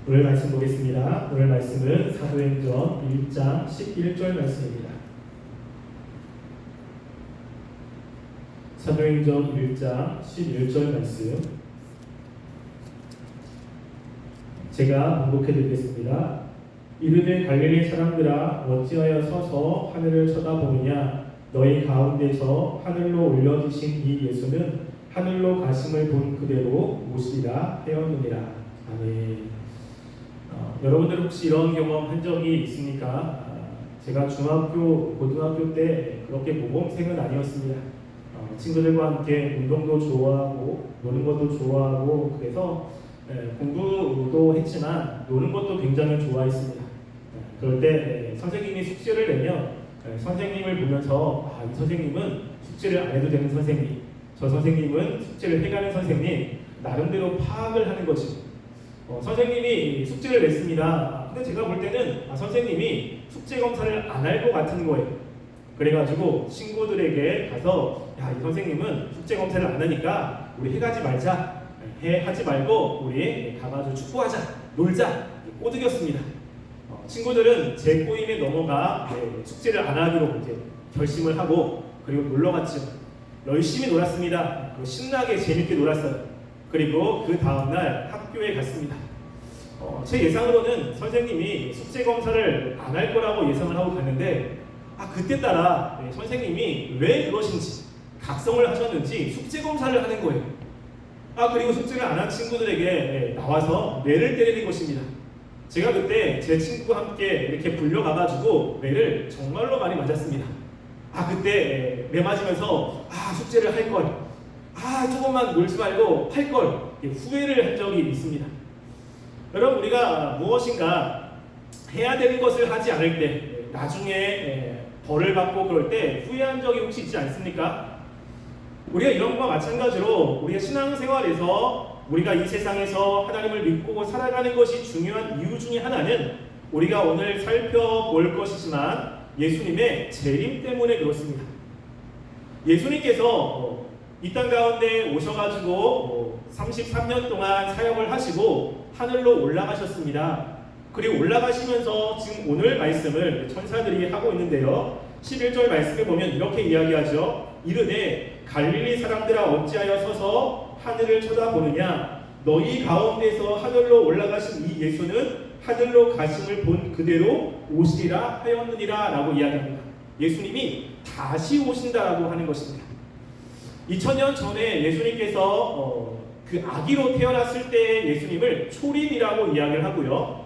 오늘 말씀 보겠습니다. 오늘 말씀은 사도행전 1장 11절 말씀입니다. 사도행전 1장 11절 말씀 제가 봉독해 드리겠습니다. 이르되 갈릴리 사람들아 어찌하여 서서 하늘을 쳐다보느냐 너희 가운데서 하늘로 올려지신 이 예수는 하늘로 가심을 본 그대로 오시리라 하였느니라. 아멘. 여러분들 혹시 이런 경험 한 적이 있습니까? 제가 중학교, 고등학교 때 그렇게 모범생은 아니었습니다. 친구들과 함께 운동도 좋아하고 노는 것도 좋아하고 그래서 공부도 했지만 노는 것도 굉장히 좋아했습니다. 그럴 때 선생님이 숙제를 내면 선생님을 보면서 이 선생님은 숙제를 안 해도 되는 선생님, 저 선생님은 숙제를 해가는 선생님, 나름대로 파악을 하는 거지. 선생님이 숙제를 냈습니다. 근데 제가 볼 때는 선생님이 숙제 검사를 안 할 것 같은 거예요. 그래가지고 친구들에게 가서 이 선생님은 숙제 검사를 안 하니까 우리 해가지 말자. 하지 말고 우리 가가지고 축구하자, 놀자. 꼬드겼습니다. 친구들은 제 꼬임에 넘어가 숙제를 안 하기로 이제 결심을 하고 그리고 놀러 갔죠. 열심히 놀았습니다. 신나게 재밌게 놀았어요. 그리고 그 다음날 학교에 갔습니다. 제 예상으로는 선생님이 숙제 검사를 안 할 거라고 예상을 하고 갔는데 그때 따라 선생님이 왜 그러신지 각성을 하셨는지 숙제 검사를 하는 거예요. 그리고 숙제를 안 한 친구들에게 나와서 매를 때리는 것입니다. 제가 그때 제 친구와 함께 이렇게 불려가가지고 매를 정말로 많이 맞았습니다. 그때 매 맞으면서 숙제를 할 걸, 조금만 놀지 말고 할 걸 후회를 한 적이 있습니다. 여러분, 우리가 무엇인가 해야 되는 것을 하지 않을 때 나중에 벌을 받고 그럴 때 후회한 적이 혹시 있지 않습니까? 우리가 이런 것과 마찬가지로 우리가 신앙생활에서 우리가 이 세상에서 하나님을 믿고 살아가는 것이 중요한 이유 중에 하나는 우리가 오늘 살펴볼 것이지만 예수님의 재림 때문에 그렇습니다. 예수님께서 이 땅 가운데 오셔가지고 33년 동안 사역을 하시고 하늘로 올라가셨습니다. 그리고 올라가시면서 지금 오늘 말씀을 천사들이 하고 있는데요. 11절 말씀에 보면 이렇게 이야기하죠. 이르되 갈릴리 사람들아 어찌하여 서서 하늘을 쳐다보느냐 너희 가운데서 하늘로 올라가신 이 예수는 하늘로 가심을 본 그대로 오시리라 하였느니라 라고 이야기합니다. 예수님이 다시 오신다라고 하는 것입니다. 2000년 전에 예수님께서 그 아기로 태어났을 때의 예수님을 초림이라고 이야기를 하고요.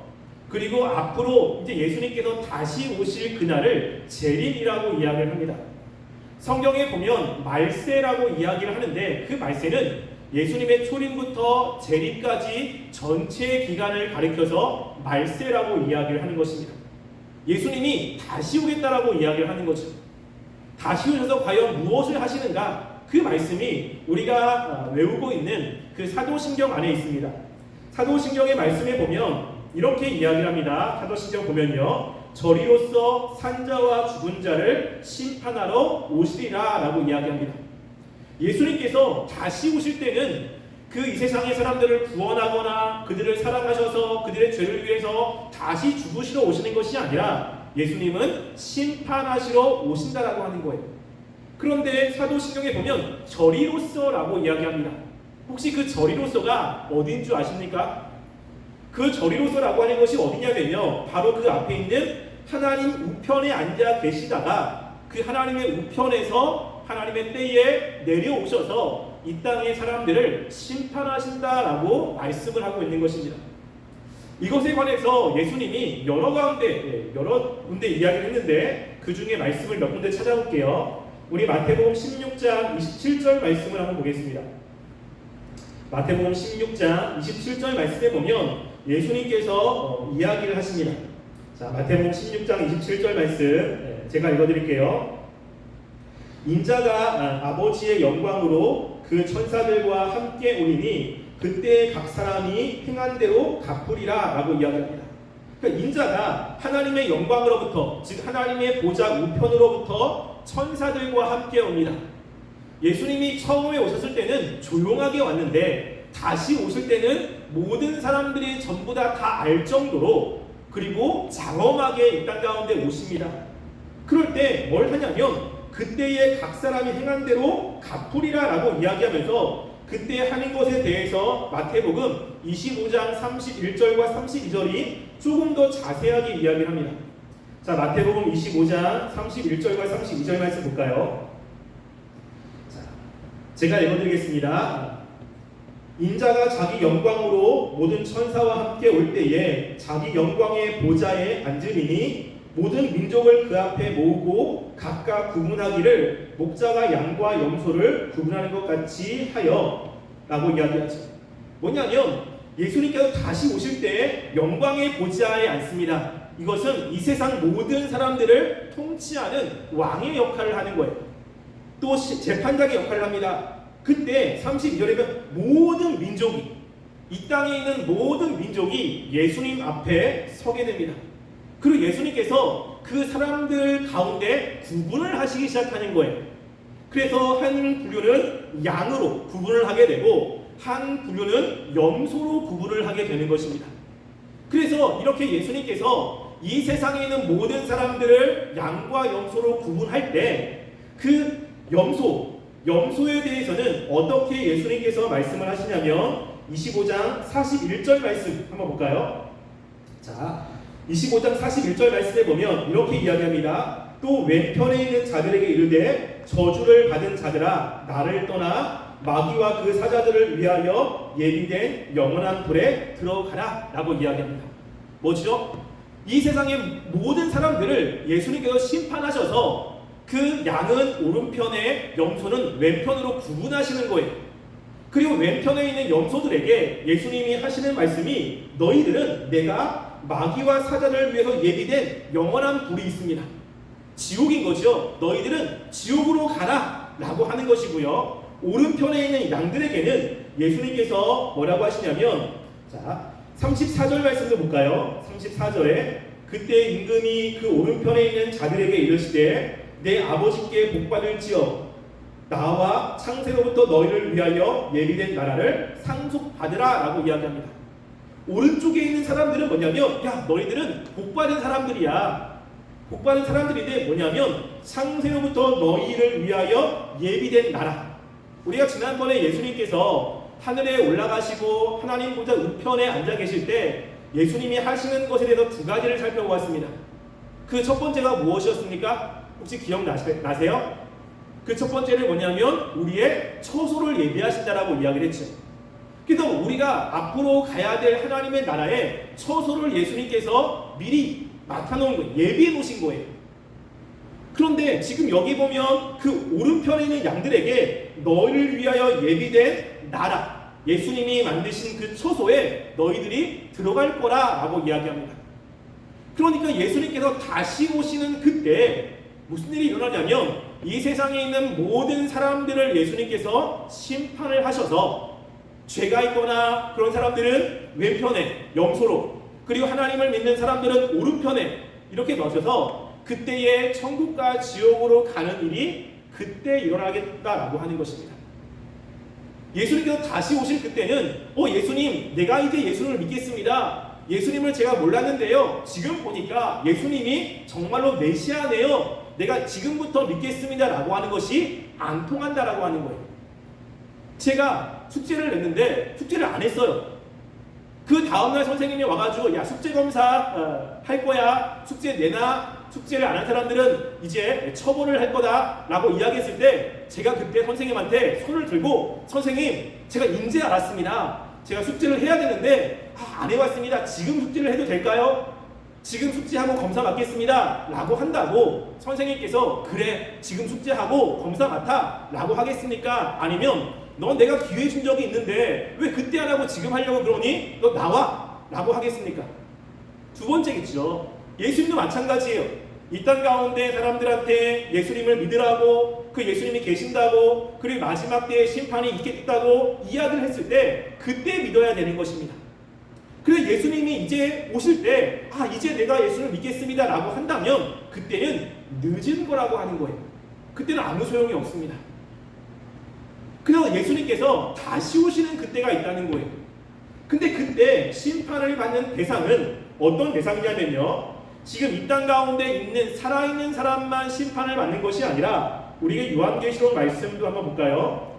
그리고 앞으로 이제 예수님께서 다시 오실 그날을 재림이라고 이야기를 합니다. 성경에 보면 말세라고 이야기를 하는데 그 말세는 예수님의 초림부터 재림까지 전체 기간을 가리켜서 말세라고 이야기를 하는 것입니다. 예수님이 다시 오겠다라고 이야기를 하는 거죠. 다시 오셔서 과연 무엇을 하시는가? 그 말씀이 우리가 외우고 있는 그 사도신경 안에 있습니다. 사도신경의 말씀에 보면 이렇게 이야기를 합니다. 사도신경 보면요. 저리로서 산자와 죽은 자를 심판하러 오시리라 라고 이야기합니다. 예수님께서 다시 오실 때는 그 이 세상의 사람들을 구원하거나 그들을 사랑하셔서 그들의 죄를 위해서 다시 죽으시러 오시는 것이 아니라 예수님은 심판하시러 오신다라고 하는 거예요. 그런데 사도신경에 보면 저리로서라고 이야기합니다. 혹시 그 저리로서가 어딘 줄 아십니까? 그 저리로서라고 하는 것이 어디냐면요. 바로 그 앞에 있는 하나님 우편에 앉아 계시다가 그 하나님의 우편에서 하나님의 때에 내려오셔서 이 땅의 사람들을 심판하신다라고 말씀을 하고 있는 것입니다. 이것에 관해서 예수님이 여러 군데 이야기를 했는데 그 중에 말씀을 몇 군데 찾아볼게요. 우리 마태복음 16장 27절 말씀을 한번 보겠습니다. 마태복음 16장 27절 말씀에 보면 예수님께서 이야기를 하십니다. 자, 마태복음 16장 27절 말씀 제가 읽어드릴게요. 인자가 아버지의 영광으로 그 천사들과 함께 오리니 그때 각 사람이 행한 대로 갚으리라 라고 이야기합니다. 그러니까 인자가 하나님의 영광으로부터 즉 하나님의 보좌 우편으로부터 천사들과 함께 옵니다. 예수님이 처음에 오셨을 때는 조용하게 왔는데 다시 오실 때는 모든 사람들이 전부 다 알 정도로 그리고 장엄하게 이 땅 가운데 오십니다. 그럴 때 뭘 하냐면 그때에 각 사람이 행한 대로 갚으리라 라고 이야기하면서 그때 하는 것에 대해서 마태복음 25장 31절과 32절이 조금 더 자세하게 이야기를 합니다. 자, 마태복음 25장 31절과 32절 말씀 볼까요? 자, 제가 읽어드리겠습니다. 인자가 자기 영광으로 모든 천사와 함께 올 때에 자기 영광의 보좌에 앉으리니 모든 민족을 그 앞에 모으고 각각 구분하기를 목자가 양과 염소를 구분하는 것 같이 하여 라고 이야기하죠. 뭐냐면 예수님께서 다시 오실 때 영광의 보좌에 앉습니다. 이것은 이 세상 모든 사람들을 통치하는 왕의 역할을 하는 거예요. 또 재판장의 역할을 합니다. 그때 32절에 보면 모든 민족이, 이 땅에 있는 모든 민족이 예수님 앞에 서게 됩니다. 그리고 예수님께서 그 사람들 가운데 구분을 하시기 시작하는 거예요. 그래서 한 부류는 양으로 구분을 하게 되고 한 부류는 염소로 구분을 하게 되는 것입니다. 그래서 이렇게 예수님께서 이 세상에 있는 모든 사람들을 양과 염소로 구분할 때 그 염소에 대해서는 어떻게 예수님께서 말씀을 하시냐면 25장 41절 말씀 한번 볼까요? 자, 25장 41절 말씀에 보면 이렇게 이야기합니다. 또 왼편에 있는 자들에게 이르되 저주를 받은 자들아 나를 떠나 마귀와 그 사자들을 위하여 예비된 영원한 불에 들어가라 라고 이야기합니다. 뭐죠? 이 세상의 모든 사람들을 예수님께서 심판하셔서 그 양은 오른편에 염소는 왼편으로 구분하시는 거예요. 그리고 왼편에 있는 염소들에게 예수님이 하시는 말씀이 너희들은 내가 마귀와 사자를 위해서 예비된 영원한 불이 있습니다. 지옥인 거죠. 너희들은 지옥으로 가라 라고 하는 것이고요. 오른편에 있는 양들에게는 예수님께서 뭐라고 하시냐면 자 34절 말씀도 볼까요? 34절에 그때 임금이 그 오른편에 있는 자들에게 이르시되 내 아버지께 복받을지어 나와 창세로부터 너희를 위하여 예비된 나라를 상속받으라 라고 이야기합니다. 오른쪽에 있는 사람들은 뭐냐면 야 너희들은 복받은 사람들이야. 복받은 사람들인데 뭐냐면 창세로부터 너희를 위하여 예비된 나라. 우리가 지난번에 예수님께서 하늘에 올라가시고 하나님 보좌 우편에 앉아 계실 때 예수님이 하시는 것에 대해서 두 가지를 살펴보았습니다. 그 첫 번째가 무엇이었습니까? 혹시 기억나세요? 그 첫 번째는 뭐냐면 우리의 처소를 예비하신다라고 이야기를 했죠. 그래서 우리가 앞으로 가야 될 하나님의 나라에 처소를 예수님께서 미리 맡아놓은 거예요. 예비해 놓으신 거예요. 그런데 지금 여기 보면 그 오른편에 있는 양들에게 너희를 위하여 예비된 나라, 예수님이 만드신 그 처소에 너희들이 들어갈 거라라고 이야기합니다. 그러니까 예수님께서 다시 오시는 그때 무슨 일이 일어나냐면 이 세상에 있는 모든 사람들을 예수님께서 심판을 하셔서 죄가 있거나 그런 사람들은 왼편에 염소로 그리고 하나님을 믿는 사람들은 오른편에 이렇게 넣으셔서 그때의 천국과 지옥으로 가는 일이 그때 일어나겠다라고 하는 것입니다. 예수님께서 다시 오실 그때는 예수님 내가 이제 예수님을 믿겠습니다. 예수님을 제가 몰랐는데요. 지금 보니까 예수님이 정말로 메시아네요. 내가 지금부터 믿겠습니다 라고 하는 것이 안 통한다라고 하는 거예요. 제가 숙제를 냈는데 숙제를 안 했어요. 그 다음날 선생님이 와가지고 야 숙제 검사 할 거야. 숙제 내놔. 숙제를 안 한 사람들은 이제 처벌을 할 거다 라고 이야기했을 때 제가 그때 선생님한테 손을 들고 선생님 제가 인제 알았습니다. 제가 숙제를 해야 되는데 안 해왔습니다. 지금 숙제를 해도 될까요? 지금 숙제하고 검사 맡겠습니다 라고 한다고 선생님께서 그래 지금 숙제하고 검사 맡아 라고 하겠습니까? 아니면 넌 내가 기회 준 적이 있는데 왜 그때 안 하고 지금 하려고 그러니? 너 나와 라고 하겠습니까? 두 번째겠죠. 예수님도 마찬가지예요. 이 땅 가운데 사람들한테 예수님을 믿으라고 그 예수님이 계신다고 그리고 마지막 때에 심판이 있겠다고 이야기를 했을 때 그때 믿어야 되는 것입니다. 그래서 예수님이 이제 오실 때 이제 내가 예수를 믿겠습니다 라고 한다면 그때는 늦은 거라고 하는 거예요. 그때는 아무 소용이 없습니다. 그래서 예수님께서 다시 오시는 그때가 있다는 거예요. 근데 그때 심판을 받는 대상은 어떤 대상이냐면요, 지금 이 땅 가운데 있는 살아있는 사람만 심판을 받는 것이 아니라, 우리가 요한계시록 말씀도 한번 볼까요?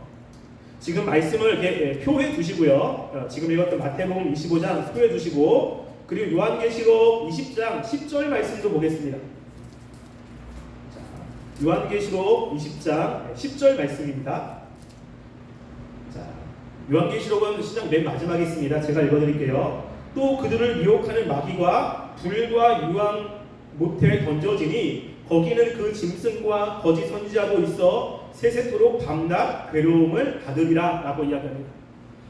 지금 말씀을 이렇게 표해 두시고요. 지금 읽었던 마태복음 25장 표해 두시고, 그리고 요한계시록 20장 10절 말씀도 보겠습니다. 자, 요한계시록 20장 10절 말씀입니다. 자, 요한계시록은 신약 맨 마지막에 있습니다. 제가 읽어드릴게요. 또 그들을 미혹하는 마귀가 불과 유황 모태에 던져지니 거기는 그 짐승과 거짓 선지자도 있어 세세토록 밤낮 괴로움을 받으리라 라고 이야기합니다.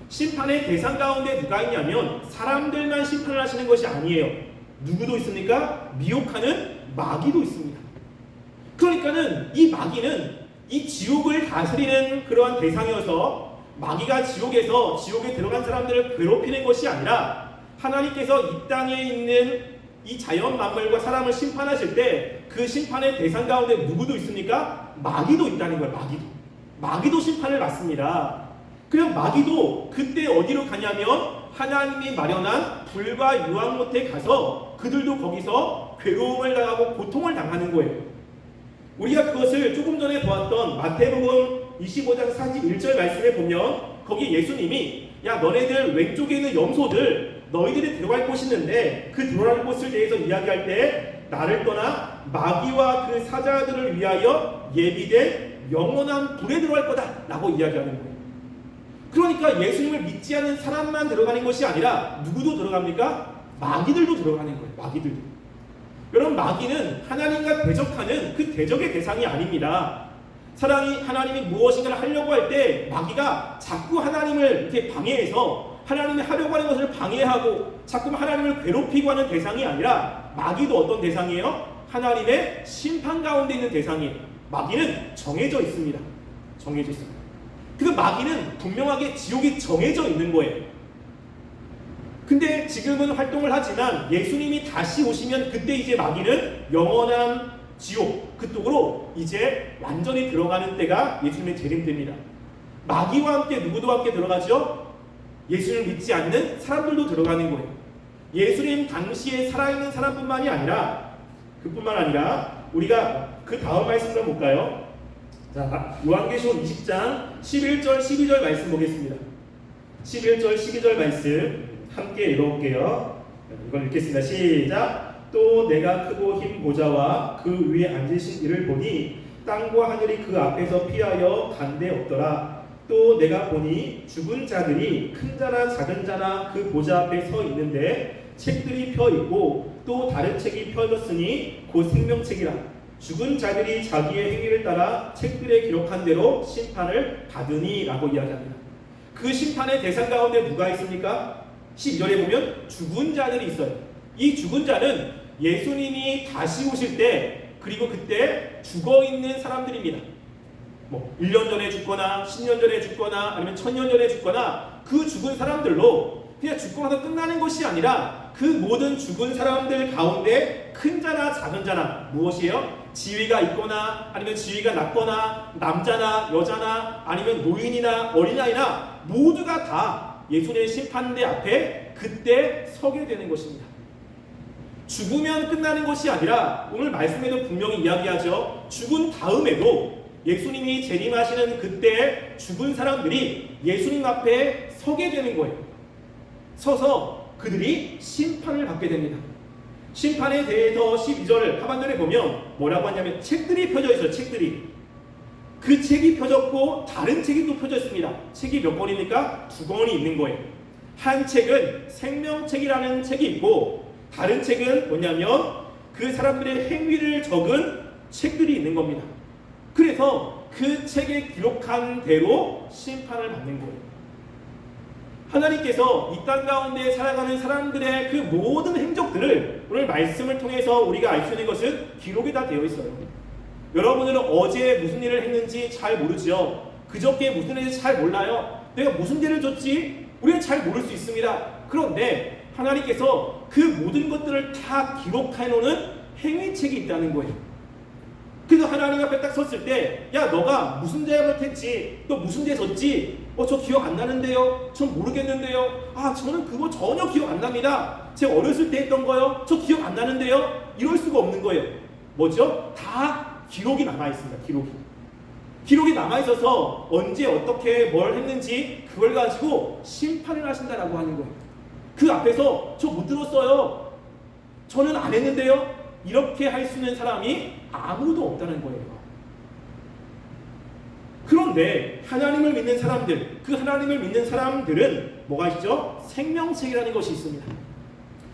심판의 대상 가운데 누가 있냐면 사람들만 심판을 하시는 것이 아니에요. 누구도 있습니까? 미혹하는 마귀도 있습니다. 그러니까는 이 마귀는 이 지옥을 다스리는 그러한 대상이어서, 마귀가 지옥에서 지옥에 들어간 사람들을 괴롭히는 것이 아니라, 하나님께서 이 땅에 있는 이 자연 만물과 사람을 심판하실 때 그 심판의 대상 가운데 누구도 있습니까? 마귀도 있다는 거예요. 마귀도 심판을 받습니다. 그럼 마귀도 그때 어디로 가냐면 하나님이 마련한 불과 유황 못에 가서 그들도 거기서 괴로움을 당하고 고통을 당하는 거예요. 우리가 그것을 조금 전에 보았던 마태복음 25장 41절 말씀에 보면, 거기 예수님이 야 너네들 왼쪽에 있는 염소들 너희들이 들어갈 곳이 있는데 그 들어갈 곳을 대해서 이야기할 때 나를 떠나 마귀와 그 사자들을 위하여 예비된 영원한 불에 들어갈 거다 라고 이야기하는 거예요. 그러니까 예수님을 믿지 않는 사람만 들어가는 것이 아니라 누구도 들어갑니까? 마귀들도 들어가는 거예요. 마귀들도. 여러분, 마귀는 하나님과 대적하는 그 대적의 대상이 아닙니다. 하나님이 무엇인가를 하려고 할 때 마귀가 자꾸 하나님을 이렇게 방해해서 하나님이 하려고 하는 것을 방해하고 자꾸 하나님을 괴롭히고 하는 대상이 아니라, 마귀도 어떤 대상이에요? 하나님의 심판 가운데 있는 대상이에요. 마귀는 정해져 있습니다. 정해져 있습니다. 그래서 마귀는 분명하게 지옥이 정해져 있는 거예요. 근데 지금은 활동을 하지만 예수님이 다시 오시면 그때 이제 마귀는 영원한 지옥 그쪽으로 이제 완전히 들어가는 때가 예수님의 재림 때입니다. 마귀와 함께 누구도 함께 들어가죠? 예수님을 믿지 않는 사람들도 들어가는 거예요. 예수님 당시에 살아있는 사람뿐만이 아니라, 그뿐만 아니라 우리가 그 다음 말씀을 볼까요? 자, 요한계시록 20장 11절 12절 말씀 보겠습니다. 11절 12절 말씀 함께 읽어볼게요. 이걸 읽겠습니다. 시작. 또 내가 크고 흰 보좌와 그 위에 앉으신 이를 보니 땅과 하늘이 그 앞에서 피하여 간데 없더라. 또 내가 보니 죽은 자들이 큰 자나 작은 자나 그 보좌 앞에 서 있는데 책들이 펴 있고 또 다른 책이 펴졌으니 곧 생명책이라. 죽은 자들이 자기의 행위를 따라 책들에 기록한 대로 심판을 받으니 라고 이야기합니다. 그 심판의 대상 가운데 누가 있습니까? 12절에 보면 죽은 자들이 있어요. 이 죽은 자는 예수님이 다시 오실 때, 그리고 그때 죽어있는 사람들입니다. 1년 전에 죽거나 10년 전에 죽거나 아니면 1000년 전에 죽거나, 그 죽은 사람들로 그냥 죽고 나서 끝나는 것이 아니라 그 모든 죽은 사람들 가운데 큰 자나 작은 자나 무엇이에요? 지위가 있거나 아니면 지위가 낮거나 남자나 여자나 아니면 노인이나 어린아이나 모두가 다 예수님의 심판대 앞에 그때 서게 되는 것입니다. 죽으면 끝나는 것이 아니라 오늘 말씀에도 분명히 이야기하죠. 죽은 다음에도 예수님이 재림하시는 그때 죽은 사람들이 예수님 앞에 서게 되는 거예요. 서서 그들이 심판을 받게 됩니다. 심판에 대해서 12절 하반절에 보면 뭐라고 하냐면 책들이 펴져 있어요. 책들이. 그 책이 펴졌고 다른 책이 또 펴져 있습니다. 책이 몇 권입니까? 2권이 있는 거예요. 한 책은 생명책이라는 책이 있고 다른 책은 뭐냐면 그 사람들의 행위를 적은 책들이 있는 겁니다. 그래서 그 책에 기록한 대로 심판을 받는 거예요. 하나님께서 이 땅 가운데 살아가는 사람들의 그 모든 행적들을 오늘 말씀을 통해서 우리가 알 수 있는 것은 기록이 다 되어 있어요. 여러분들은 어제 무슨 일을 했는지 잘 모르죠. 그저께 무슨 일인지 잘 몰라요. 내가 무슨 죄를 졌지? 우리는 잘 모를 수 있습니다. 그런데 하나님께서 그 모든 것들을 다 기록해 놓는 행위책이 있다는 거예요. 그래서 하나님 앞에 딱 섰을 때, 야 너가 무슨 잘못했지, 또 무슨 죄 졌지, 저 기억 안 나는데요. 전 모르겠는데요. 저는 그거 전혀 기억 안 납니다. 제 어렸을 때 했던 거요. 저 기억 안 나는데요. 이럴 수가 없는 거예요. 뭐죠? 다 기록이 남아 있습니다. 기록이 남아 있어서 언제 어떻게 뭘 했는지 그걸 가지고 심판을 하신다라고 하는 거예요. 그 앞에서 저 못 들었어요. 저는 안 했는데요. 이렇게 할 수 있는 사람이 아무도 없다는 거예요. 그런데 하나님을 믿는 사람들, 그 하나님을 믿는 사람들은 뭐가 있죠? 생명책이라는 것이 있습니다.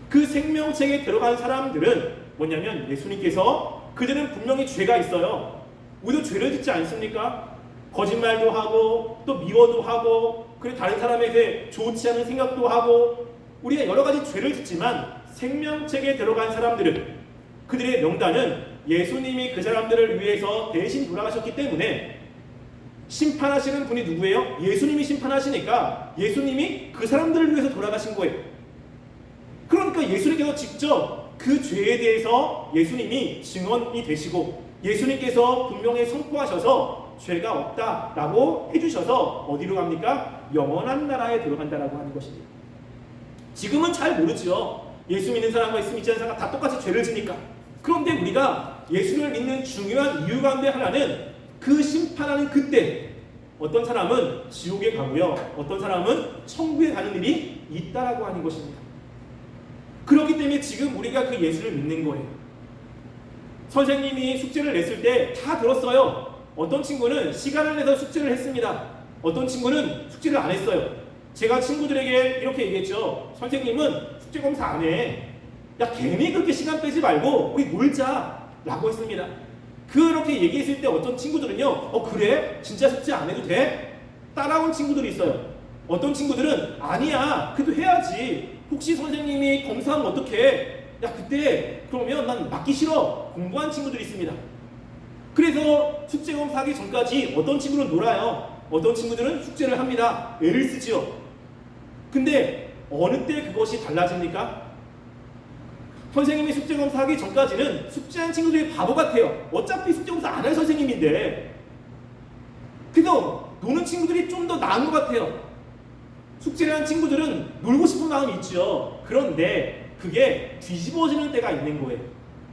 그 생명책에 들어간 사람들은 뭐냐면 예수님께서 그들은 분명히 죄가 있어요. 우리도 죄를 짓지 않습니까? 거짓말도 하고 또 미워도 하고 그리고 다른 사람에게 좋지 않은 생각도 하고 우리가 여러 가지 죄를 짓지만 생명책에 들어간 사람들은 그들의 명단은 예수님이 그 사람들을 위해서 대신 돌아가셨기 때문에 심판하시는 분이 누구예요? 예수님이 심판하시니까 예수님이 그 사람들을 위해서 돌아가신 거예요. 그러니까 예수님께서 직접 그 죄에 대해서 예수님이 증언이 되시고 예수님께서 분명히 선포하셔서 죄가 없다라고 해주셔서 어디로 갑니까? 영원한 나라에 들어간다라고 하는 것입니다. 지금은 잘 모르죠. 예수 믿는 사람과 예수 믿지 않는 사람과 다 똑같이 죄를 지니까. 그런데 우리가 예수를 믿는 중요한 이유 가운데 하나는 그 심판하는 그때 어떤 사람은 지옥에 가고요. 어떤 사람은 천국에 가는 일이 있다라고 하는 것입니다. 그렇기 때문에 지금 우리가 그 예수를 믿는 거예요. 선생님이 숙제를 냈을 때 다 들었어요. 어떤 친구는 시간을 내서 숙제를 했습니다. 어떤 친구는 숙제를 안 했어요. 제가 친구들에게 이렇게 얘기했죠. 선생님은 숙제 검사 안 해. 야, 괜히 그렇게 시간 빼지 말고 우리 놀자 라고 했습니다. 그렇게 얘기했을 때 어떤 친구들은요, 그래? 진짜 숙제 안 해도 돼? 따라온 친구들이 있어요. 어떤 친구들은 아니야, 그래도 해야지. 혹시 선생님이 검사하면 어떡해? 야, 그때 그러면 난 맞기 싫어. 공부한 친구들이 있습니다. 그래서 숙제 검사하기 전까지 어떤 친구는 놀아요. 어떤 친구들은 숙제를 합니다. 애를 쓰죠. 근데 어느 때 그것이 달라집니까? 선생님이 숙제 검사하기 전까지는 숙제한 친구들이 바보 같아요. 어차피 숙제 검사 안 할 선생님인데. 그래서 노는 친구들이 좀 더 나은 것 같아요. 숙제를 한 친구들은 놀고 싶은 마음이 있죠. 그런데 그게 뒤집어지는 때가 있는 거예요.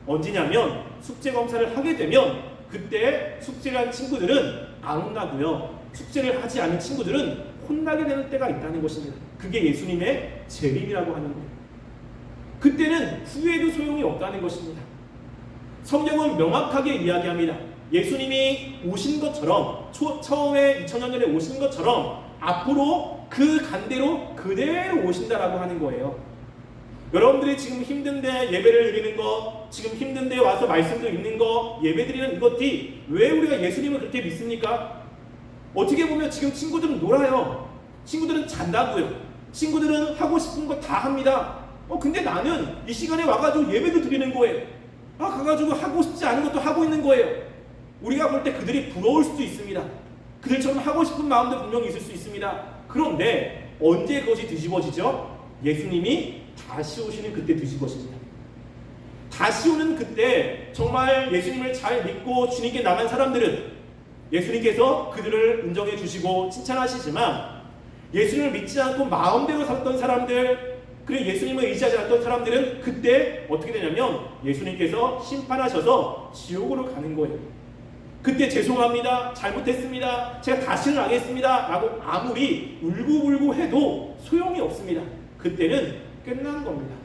언제냐면 숙제 검사를 하게 되면 그때 숙제를 한 친구들은 안 혼나고요. 숙제를 하지 않은 친구들은 혼나게 되는 때가 있다는 것입니다. 그게 예수님의 재림이라고 하는 거예요. 그때는 후회도 소용이 없다는 것입니다. 성경은 명확하게 이야기합니다. 예수님이 오신 것처럼 처음에 2000년 전에 오신 것처럼 앞으로 그 간대로 그대로 오신다라고 하는 거예요. 여러분들이 지금 힘든데 예배를 드리는 거, 지금 힘든데 와서 말씀도 읽는 거, 예배 드리는 이것들이 왜 우리가 예수님을 그렇게 믿습니까? 어떻게 보면 지금 친구들은 놀아요. 친구들은 잔다고요. 친구들은 하고 싶은 거 다 합니다. 근데 나는 이 시간에 와가지고 예배도 드리는 거예요. 가가지고 하고 싶지 않은 것도 하고 있는 거예요. 우리가 볼 때 그들이 부러울 수도 있습니다. 그들처럼 하고 싶은 마음도 분명히 있을 수 있습니다. 그런데 언제 그것이 뒤집어지죠? 예수님이 다시 오시는 그때 뒤집어집니다. 다시 오는 그때 정말 예수님을 잘 믿고 주님께 나간 사람들은 예수님께서 그들을 인정해 주시고 칭찬하시지만 예수님을 믿지 않고 마음대로 살았던 사람들, 그리고 예수님을 의지하지 않았던 사람들은 그때 어떻게 되냐면 예수님께서 심판하셔서 지옥으로 가는 거예요. 그때 죄송합니다, 잘못했습니다, 제가 다시는 안 하겠습니다 라고 아무리 울고불고 해도 소용이 없습니다. 그때는 끝나는 겁니다.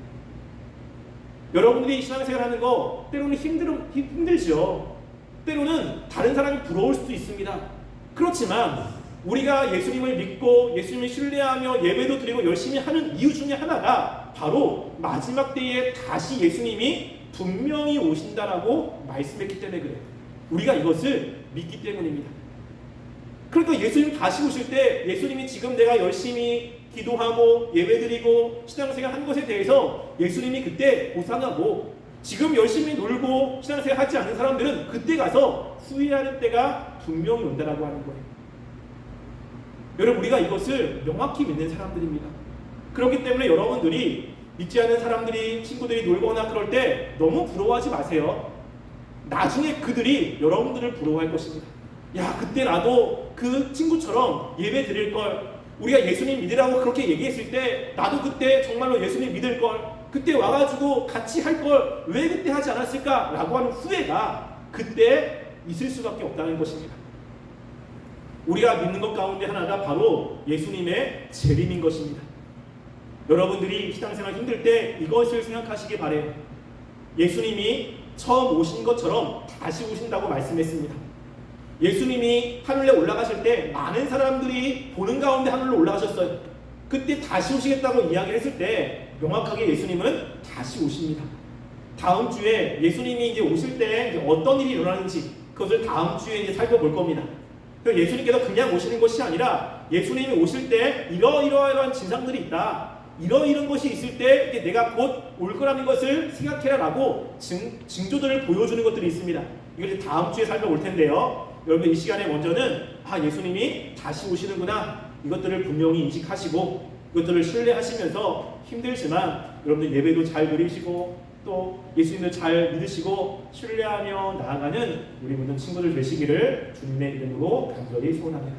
여러분들이 신앙생활 하는 거 때로는 힘들죠. 때로는 다른 사람이 부러울 수도 있습니다. 그렇지만 우리가 예수님을 믿고 예수님을 신뢰하며 예배도 드리고 열심히 하는 이유 중에 하나가 바로 마지막 때에 다시 예수님이 분명히 오신다라고 말씀했기 때문에 그래요. 우리가 이것을 믿기 때문입니다. 그러니까 예수님 다시 오실 때 예수님이 지금 내가 열심히 기도하고 예배드리고 신앙생활 한 것에 대해서 예수님이 그때 보상하고 지금 열심히 놀고 신앙생활 하지 않는 사람들은 그때 가서 후회하는 때가 분명히 온다라고 하는 거예요. 여러분, 우리가 이것을 명확히 믿는 사람들입니다. 그렇기 때문에 여러분들이 믿지 않는 사람들이 친구들이 놀거나 그럴 때 너무 부러워하지 마세요. 나중에 그들이 여러분들을 부러워할 것입니다. 야, 그때 나도 그 친구처럼 예배 드릴 걸, 우리가 예수님 믿으라고 그렇게 얘기했을 때 나도 그때 정말로 예수님 믿을 걸, 그때 와가지고 같이 할 걸 왜 그때 하지 않았을까라고 하는 후회가 그때 있을 수밖에 없다는 것입니다. 우리가 믿는 것 가운데 하나가 바로 예수님의 재림인 것입니다. 여러분들이 신앙생활 힘들 때 이것을 생각하시기 바래요. 예수님이 처음 오신 것처럼 다시 오신다고 말씀했습니다. 예수님이 하늘에 올라가실 때 많은 사람들이 보는 가운데 하늘로 올라가셨어요. 그때 다시 오시겠다고 이야기를 했을 때 명확하게 예수님은 다시 오십니다. 다음 주에 예수님이 이제 오실 때 이제 어떤 일이 일어나는지 그것을 다음 주에 이제 살펴볼 겁니다. 예수님께서 그냥 오시는 것이 아니라 예수님이 오실 때 이러이러한 진상들이 있다, 이런 것이 있을 때 내가 곧 올 거라는 것을 생각해라라고 징조들을 보여주는 것들이 있습니다. 이걸 다음 주에 살펴볼 텐데요. 여러분 이 시간에 먼저는 예수님이 다시 오시는구나, 이것들을 분명히 인식하시고 이것들을 신뢰하시면서 힘들지만 여러분들 예배도 잘 드리시고 또 예수님을 잘 믿으시고 신뢰하며 나아가는 우리 모든 친구들 되시기를 주님의 이름으로 간절히 소원합니다.